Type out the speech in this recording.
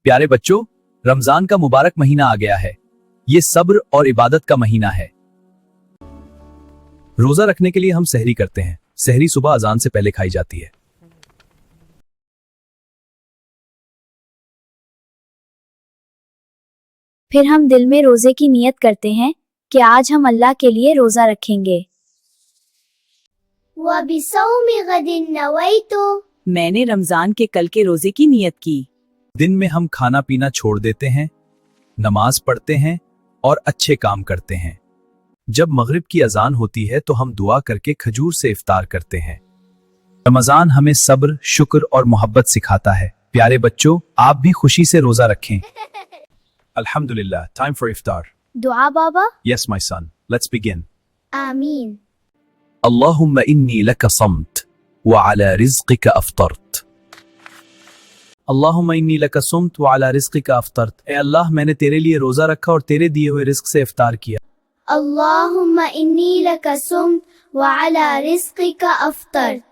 प्यारे बच्चों, रमजान का मुबारक महीना आ गया है। ये सब्र और इबादत का महीना है। रोजा रखने के लिए हम सहरी करते हैं। सहरी सुबह अजान से पहले खाई जाती है। फिर हम दिल में रोजे की नियत करते हैं कि आज हम अल्लाह के लिए रोजा रखेंगे। वबिसौमि गदिन नवैतु, मैंने रमजान के कल के रोजे की नियत की। दिन में हम खाना पीना छोड़ देते हैं, नमाज पढ़ते हैं और अच्छे काम करते हैं। जब मगरिब की अजान होती है तो हम दुआ करके खजूर से इफ्तार करते हैं। रमजान हमें सब्र, शुक्र और मोहब्बत सिखाता है। प्यारे बच्चों, आप भी खुशी से रोजा रखें। अल्हम्दुलिल्लाह, टाइम फॉर इफ्तार। दुआ बाबा। Yes, my son. Let's begin. आमीन। اللهم إني لك صمت وعلى رزقك أفطرت. اللهم إني لك صمت وعلى رزقك أفطرت. ए अल्लाह, मैंने तेरे लिए रोजा रखा और तेरे दिए हुए रिस्क से इफ्तार किया। अल्लाहुम्मा इन्नी लका सुम्त व अला रिज़्क़िका अफ़्तरत।